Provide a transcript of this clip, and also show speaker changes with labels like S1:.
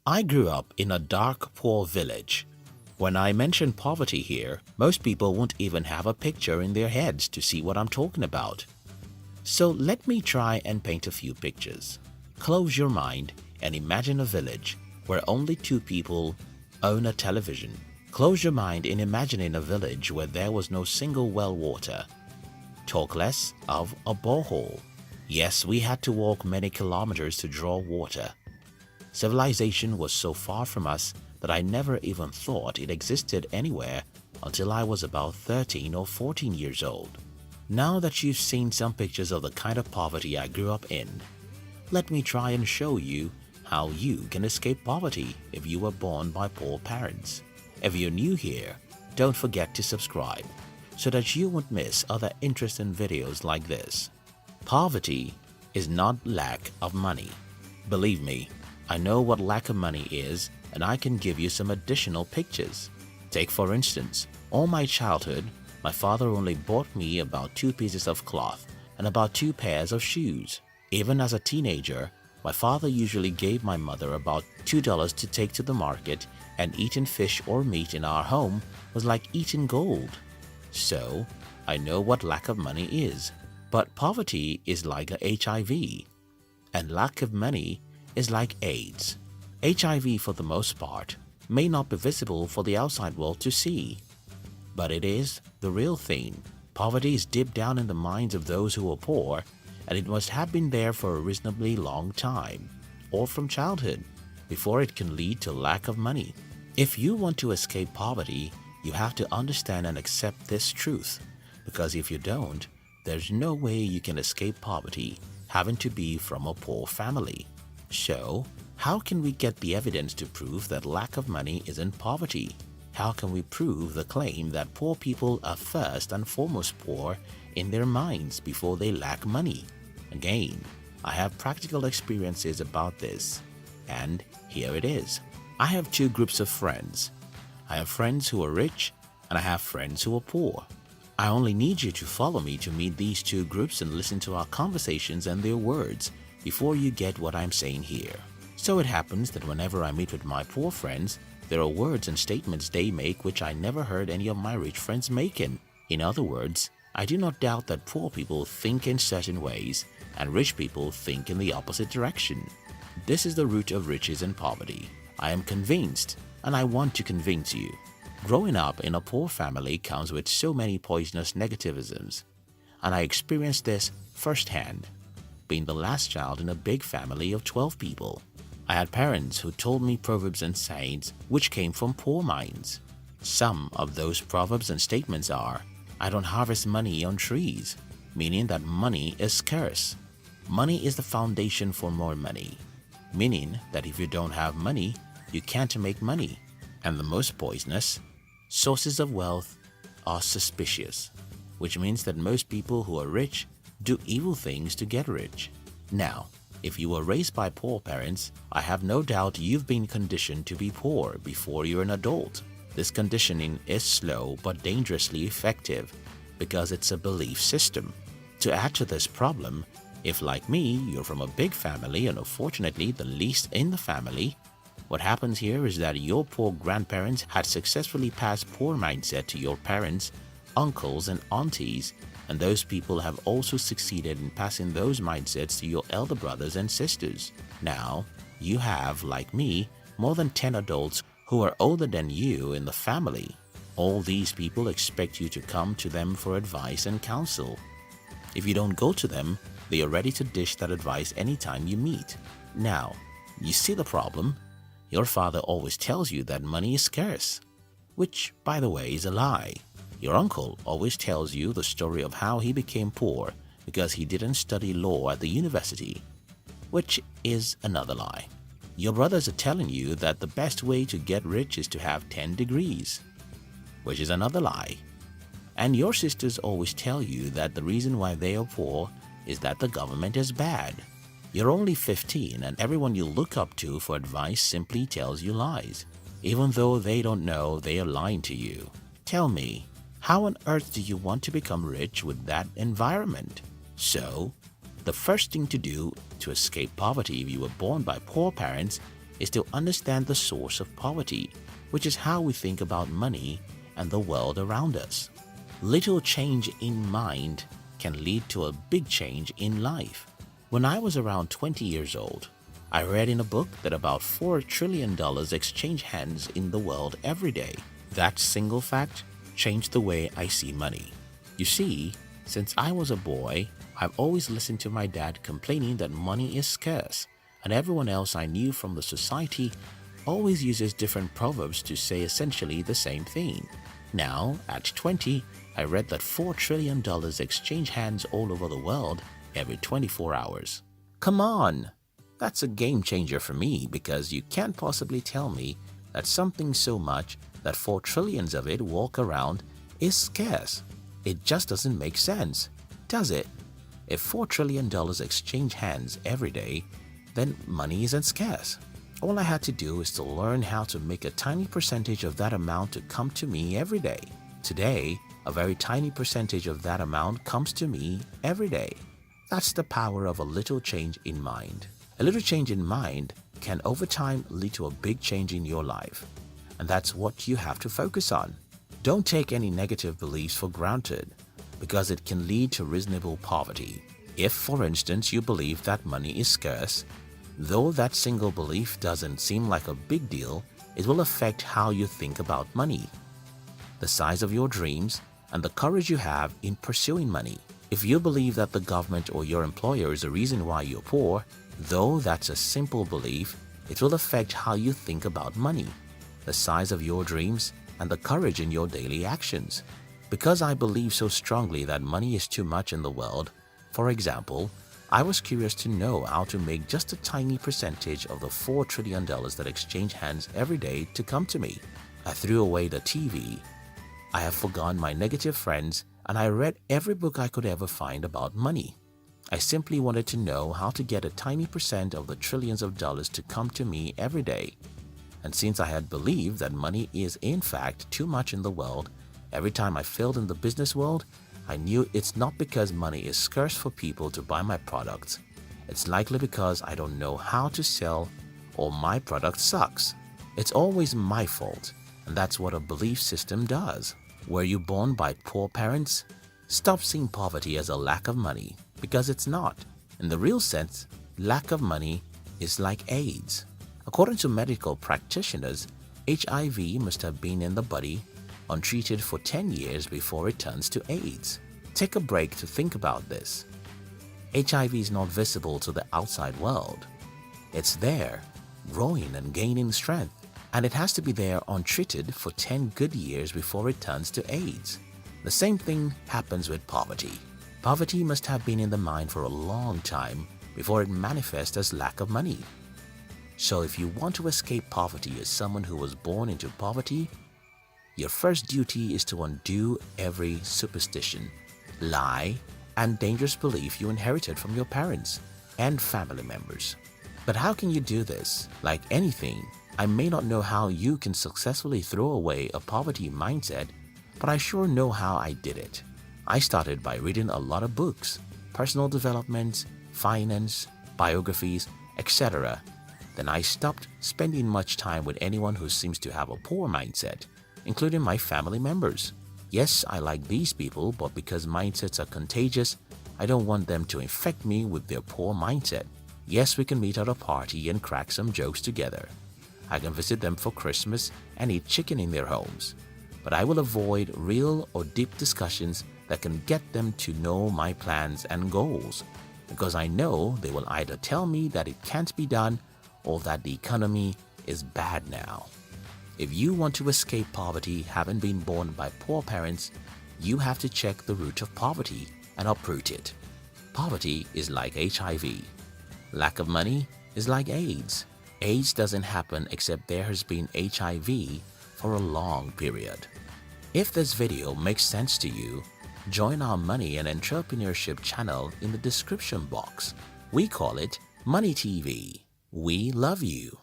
S1: I grew up in a dark, poor village. When I mention poverty here, most people won't even have a picture in their heads to see what I'm talking about. So let me try and paint a few pictures. Close your mind and imagine a village where only two people own a television. Close your mind in imagining a village where there was no single well water. Talk less of a borehole. Yes, we had to walk many kilometers to draw water. Civilization was so far from us that I never even thought it existed anywhere until I was about 13 or 14 years old. Now that you've seen some pictures of the kind of poverty I grew up in, let me try and show you how you can escape poverty if you were born by poor parents. If you're new here, don't forget to subscribe so that you won't miss other interesting videos like this. Poverty is not lack of money. Believe me, I know what lack of money is, and I can give you some additional pictures. Take for instance, all my childhood, my father only bought me about 2 pieces of cloth and about 2 pairs of shoes. Even as a teenager, my father usually gave my mother about $2 to take to the market, and eating fish or meat in our home was like eating gold. So, I know what lack of money is. But poverty is like a HIV, and lack of money is like AIDS. HIV, for the most part, may not be visible for the outside world to see, but it is the real thing. Poverty is deep down in the minds of those who are poor, and it must have been there for a reasonably long time, or from childhood, before it can lead to lack of money. If you want to escape poverty, you have to understand and accept this truth, because if you don't, there's no way you can escape poverty having to be from a poor family. So, how can we get the evidence to prove that lack of money isn't poverty? How can we prove the claim that poor people are first and foremost poor in their minds before they lack money? Again, I have practical experiences about this, and here it is. I have 2 groups of friends. I have friends who are rich, and I have friends who are poor. I only need you to follow me to meet these 2 groups and listen to our conversations and their words before you get what I'm saying here. So it happens that whenever I meet with my poor friends, there are words and statements they make which I never heard any of my rich friends making. In other words, I do not doubt that poor people think in certain ways and rich people think in the opposite direction. This is the root of riches and poverty. I am convinced, and I want to convince you. Growing up in a poor family comes with so many poisonous negativisms, and I experienced this firsthand, being the last child in a big family of 12 people. I had parents who told me proverbs and sayings which came from poor minds. Some of those proverbs and statements are, "I don't harvest money on trees," meaning that money is scarce. Money is the foundation for more money, meaning that if you don't have money, you can't make money. And the most poisonous, sources of wealth are suspicious, which means that most people who are rich do evil things to get rich. Now, if you were raised by poor parents, I have no doubt you've been conditioned to be poor before you're an adult. This conditioning is slow but dangerously effective because it's a belief system. To add to this problem, if like me, you're from a big family and unfortunately the least in the family, what happens here is that your poor grandparents had successfully passed poor mindset to your parents, uncles and aunties, and those people have also succeeded in passing those mindsets to your elder brothers and sisters. Now, you have, like me, more than 10 adults who are older than you in the family. All these people expect you to come to them for advice and counsel. If you don't go to them, they are ready to dish that advice anytime you meet. Now, you see the problem? Your father always tells you that money is scarce, which, by the way, is a lie. Your uncle always tells you the story of how he became poor because he didn't study law at the university, which is another lie. Your brothers are telling you that the best way to get rich is to have 10 degrees, which is another lie. And your sisters always tell you that the reason why they are poor is that the government is bad. You're only 15 and everyone you look up to for advice simply tells you lies, even though they don't know they are lying to you. Tell me, how on earth do you want to become rich with that environment? So, the first thing to do to escape poverty if you were born by poor parents is to understand the source of poverty, which is how we think about money and the world around us. Little change in mind can lead to a big change in life. When I was around 20 years old, I read in a book that about $4 trillion exchange hands in the world every day. That single fact changed the way I see money. You see, since I was a boy, I've always listened to my dad complaining that money is scarce, and everyone else I knew from the society always uses different proverbs to say essentially the same thing. Now, at 20, I read that $4 trillion exchange hands all over the world every 24 hours. Come on! That's a game changer for me, because you can't possibly tell me that something so much that 4 trillions of it walk around is scarce. It just doesn't make sense, does it? If $4 trillion exchange hands every day, then money isn't scarce. All I had to do is to learn how to make a tiny percentage of that amount to come to me every day. Today, a very tiny percentage of that amount comes to me every day. That's the power of a little change in mind. A little change in mind can over time lead to a big change in your life. And that's what you have to focus on. Don't take any negative beliefs for granted, because it can lead to reasonable poverty. If, for instance, you believe that money is scarce, though that single belief doesn't seem like a big deal, it will affect how you think about money, the size of your dreams, and the courage you have in pursuing money. If you believe that the government or your employer is the reason why you're poor, though that's a simple belief, it will affect how you think about money, the size of your dreams, and the courage in your daily actions. Because I believe so strongly that money is too much in the world, for example, I was curious to know how to make just a tiny percentage of the $4 trillion that exchange hands every day to come to me. I threw away the TV. I have forgone my negative friends, and I read every book I could ever find about money. I simply wanted to know how to get a tiny percent of the trillions of dollars to come to me every day. And since I had believed that money is in fact too much in the world, every time I failed in the business world, I knew it's not because money is scarce for people to buy my products. It's likely because I don't know how to sell, or my product sucks. It's always my fault, and that's what a belief system does. Were you born by poor parents? Stop seeing poverty as a lack of money, because it's not. In the real sense, lack of money is like AIDS. According to medical practitioners, HIV must have been in the body untreated for 10 years before it turns to AIDS. Take a break to think about this. HIV is not visible to the outside world. It's there, growing and gaining strength, and it has to be there untreated for 10 good years before it turns to AIDS. The same thing happens with poverty. Poverty must have been in the mind for a long time before it manifests as lack of money. So if you want to escape poverty as someone who was born into poverty, your first duty is to undo every superstition, lie, and dangerous belief you inherited from your parents and family members. But how can you do this? Like anything, I may not know how you can successfully throw away a poverty mindset, but I sure know how I did it. I started by reading a lot of books, personal development, finance, biographies, etc. Then I stopped spending much time with anyone who seems to have a poor mindset, including my family members. Yes, I like these people, but because mindsets are contagious, I don't want them to infect me with their poor mindset. Yes, we can meet at a party and crack some jokes together. I can visit them for Christmas and eat chicken in their homes. But I will avoid real or deep discussions that can get them to know my plans and goals, because I know they will either tell me that it can't be done or that the economy is bad now. If you want to escape poverty, having been born by poor parents, you have to check the root of poverty and uproot it. Poverty is like HIV. Lack of money is like AIDS. AIDS doesn't happen except there has been HIV for a long period. If this video makes sense to you, join our money and entrepreneurship channel in the description box. We call it Money TV. We love you.